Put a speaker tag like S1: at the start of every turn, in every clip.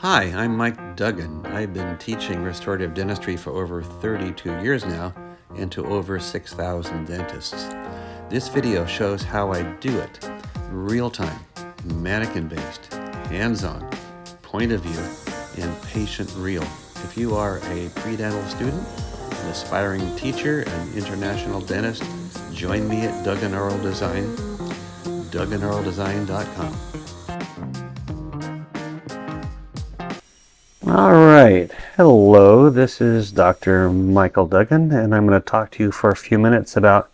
S1: Hi, I'm Mike Duggan. I've been teaching restorative dentistry for over 32 years now and to over 6,000 dentists. This video shows how I do it. Real-time, mannequin-based, hands-on, point of view, and patient real. If you are a pre-dental student, an aspiring teacher, an international dentist, join me at Duggan Oral Design, dugganoraldesign.com.
S2: All right. Hello, this is Dr. Michael Duggan, and I'm going to talk to you for a few minutes about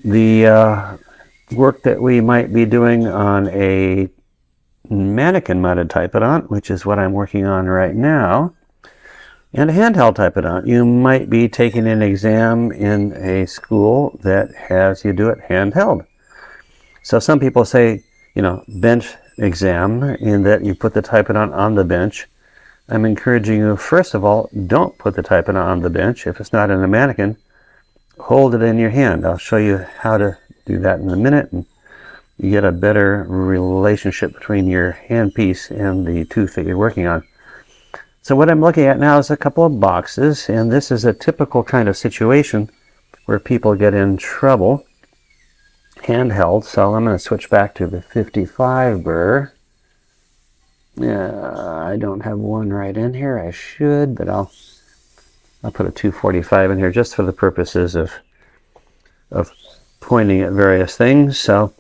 S2: the work that we might be doing on a mannequin-mounted typodont, which is what I'm working on right now, and a handheld typodont. You might be taking an exam in a school that has you do it handheld. So some people say, bench exam, in that you put the typodont on the bench. I'm encouraging you, first of all, don't put the typodont on the bench. If it's not in a mannequin, hold it in your hand. I'll show you how to do that in a minute, and you get a better relationship between your handpiece and the tooth that you're working on. So what I'm looking at now is a couple of boxes, and this is a typical kind of situation where people get in trouble. Handheld, so I'm going to switch back to the 55 burr. I don't have one right in here. I should, but I'll put a 245 in here just for the purposes of pointing at various things. So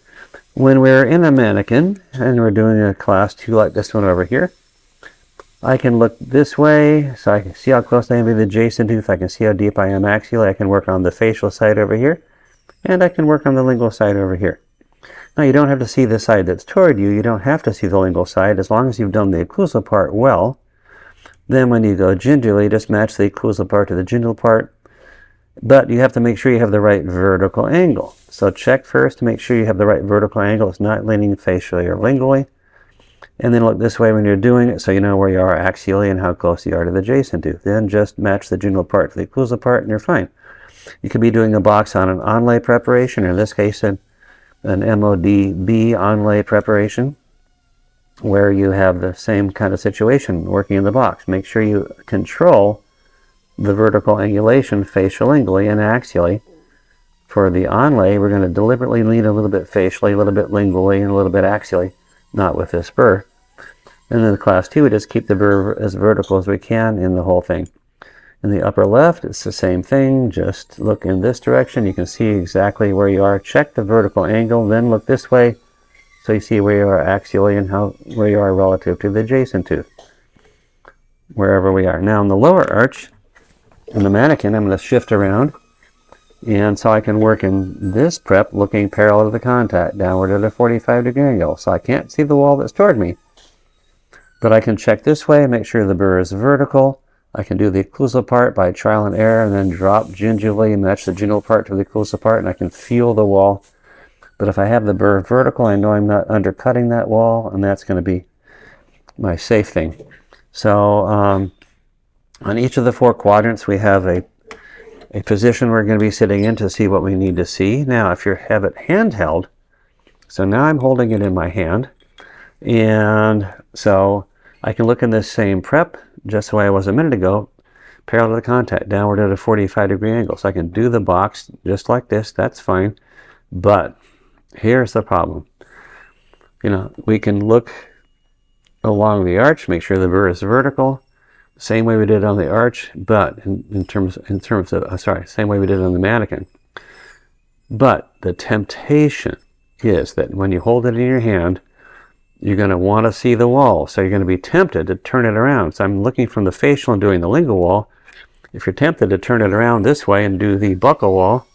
S2: when we're in a mannequin and we're doing a class 2 like this one over here, I can look this way so I can see how close I am to the adjacent tooth. I can see how deep I am axially. I can work on the facial side over here, and I can work on the lingual side over here. Now, you don't have to see the side that's toward you. You don't have to see the lingual side as long as you've done the occlusal part well. Then when you go gingerly, just match the occlusal part to the gingival part. But you have to make sure you have the right vertical angle. So check first to make sure you have the right vertical angle. It's not leaning facially or lingually. And then look this way when you're doing it so you know where you are axially and how close you are to the adjacent tooth. Then just match the gingival part to the occlusal part and you're fine. You could be doing a box on an onlay preparation, or in this case an MODB onlay preparation, where you have the same kind of situation working in the box. Make sure you control the vertical angulation facial-lingually and axially. For the onlay, we're going to deliberately lean a little bit facially, a little bit lingually, and a little bit axially, not with this burr. And then the class 2, we just keep the burr as vertical as we can in the whole thing. In the upper left, it's the same thing. Just look in this direction. You can see exactly where you are. Check the vertical angle, then look this way so you see where you are axially and where you are relative to the adjacent tooth, wherever we are. Now in the lower arch, in the mannequin, I'm going to shift around, and so I can work in this prep looking parallel to the contact, downward at a 45-degree angle. So I can't see the wall that's toward me, but I can check this way and make sure the burr is vertical. I can do the occlusal part by trial and error and then drop gingerly and match the gingival part to the occlusal part, and I can feel the wall. But if I have the burr vertical, I know I'm not undercutting that wall, and that's going to be my safe thing. So on each of the 4 quadrants, we have a position we're going to be sitting in to see what we need to see. Now, if you have it handheld, so now I'm holding it in my hand, and so I can look in this same prep, just the way I was a minute ago, parallel to the contact, downward at a 45-degree angle. So I can do the box just like this, that's fine. But here's the problem. We can look along the arch, make sure the burr is vertical, same way we did on the arch, but same way we did on the mannequin. But the temptation is that when you hold it in your hand, you're going to want to see the wall, so you're going to be tempted to turn it around. So I'm looking from the facial and doing the lingual wall. If you're tempted to turn it around this way and do the buccal wall,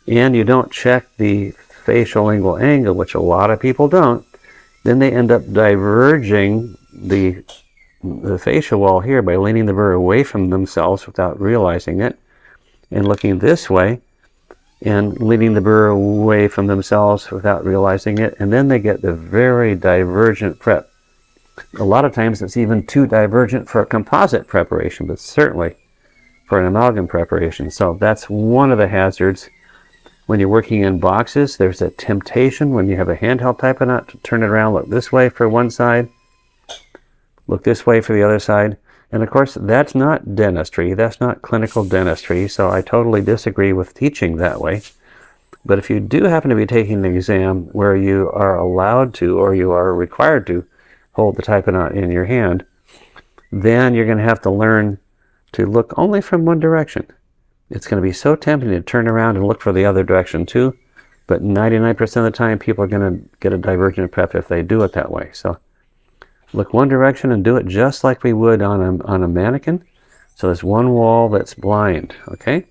S2: and you don't check the facial lingual angle, which a lot of people don't, then they end up diverging the facial wall here by leaning the burr away from themselves without realizing it, and looking this way and leading the burr away from themselves without realizing it, and then they get the very divergent prep. A lot of times it's even too divergent for a composite preparation, but certainly for an amalgam preparation. So that's one of the hazards. When you're working in boxes, there's a temptation when you have a handheld typodont to turn it around, look this way for one side, Look this way for the other side. And of course, that's not dentistry. That's not clinical dentistry. So I totally disagree with teaching that way. But if you do happen to be taking an exam where you are allowed to or you are required to hold the Typodont in your hand, then you're going to have to learn to look only from one direction. It's going to be so tempting to turn around and look for the other direction too, but 99% of the time people are going to get a divergent prep if they do it that way. So look one direction and do it just like we would on a mannequin. So there's one wall that's blind, okay?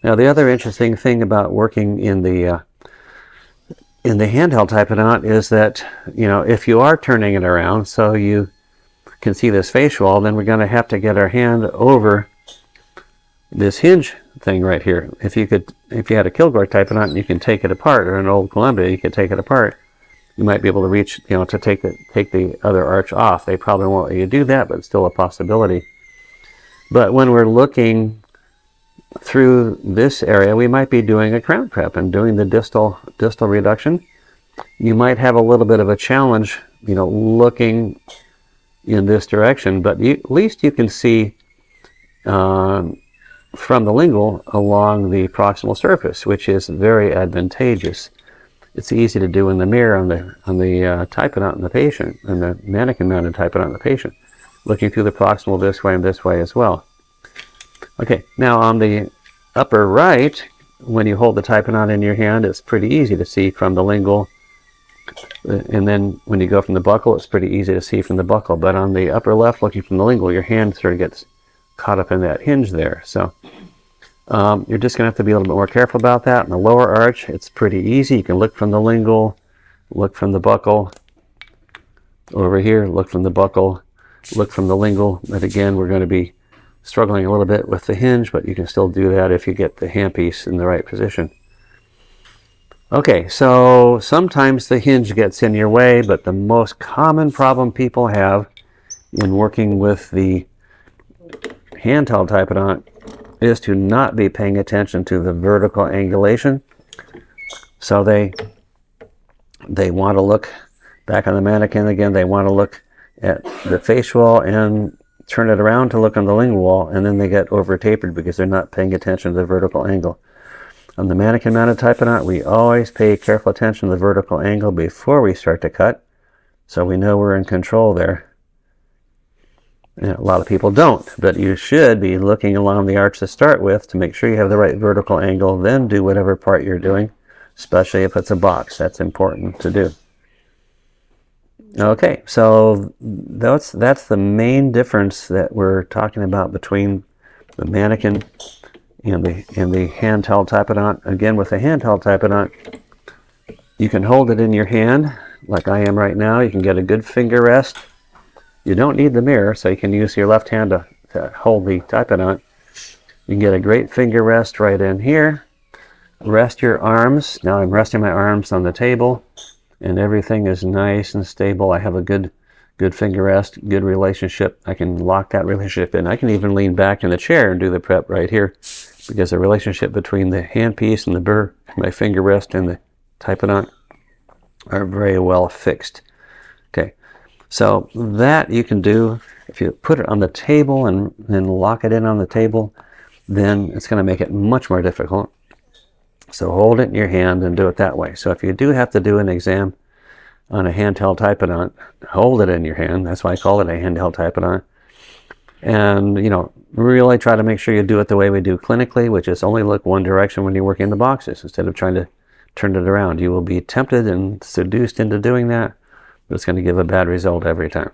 S2: Now the other interesting thing about working in the handheld Typodont is that, you know, if you are turning it around so you can see this face wall, then we're going to have to get our hand over this hinge thing right here. If you had a Kilgore Typodont, you can take it apart, or an old Columbia, you could take it apart. You might be able to reach, you know, to take the other arch off. They probably won't let you do that, but it's still a possibility. But when we're looking through this area, we might be doing a crown prep and doing the distal reduction. You might have a little bit of a challenge, you know, looking in this direction, but at least you can see from the lingual along the proximal surface, which is very advantageous. It's easy to do in the mirror on the Typodont in the patient, and the mannequin-mounted Typodont in the patient, looking through the proximal this way and this way as well. Okay, now on the upper right, when you hold the Typodont in your hand, it's pretty easy to see from the lingual, and then when you go from the buckle, it's pretty easy to see from the buckle. But on the upper left, looking from the lingual, your hand sort of gets caught up in that hinge there. So you're just going to have to be a little bit more careful about that. In the lower arch, it's pretty easy. You can look from the lingual, look from the buckle. Over here, look from the buckle, look from the lingual. But again, we're going to be struggling a little bit with the hinge, but you can still do that if you get the handpiece in the right position. Okay, so sometimes the hinge gets in your way, but the most common problem people have in working with the Hand-Held Typodont is to not be paying attention to the vertical angulation. So they want to look back on the mannequin again. They want to look at the face wall and turn it around to look on the lingual wall, and then they get over tapered because they're not paying attention to the vertical angle. On the mannequin-mounted Typodont, we always pay careful attention to the vertical angle before we start to cut, so we know we're in control there. And a lot of people don't, but you should be looking along the arch to start with to make sure you have the right vertical angle, then do whatever part you're doing, especially if it's a box. That's important to do. Okay, so that's the main difference that we're talking about between the mannequin and the Hand-Held Typodont. Again, with the Hand-Held Typodont, you can hold it in your hand like I am right now. You can get a good finger rest. You don't need the mirror, so you can use your left hand to hold the Typodont. You can get a great finger rest right in here. Rest your arms. Now I'm resting my arms on the table, and everything is nice and stable. I have a good finger rest, good relationship. I can lock that relationship in. I can even lean back in the chair and do the prep right here, because the relationship between the handpiece and the burr, my finger rest and the Typodont are very well fixed. Okay, so that you can do. If you put it on the table and then lock it in on the table, then it's going to make it much more difficult. So hold it in your hand and do it that way. So if you do have to do an exam on a Hand-Held Typodont, hold it in your hand. That's why I call it a Hand-Held Typodont. And, you know, really try to make sure you do it the way we do clinically, which is only look one direction when you're working the boxes instead of trying to turn it around. You will be tempted and seduced into doing that, but it's going to give a bad result every time.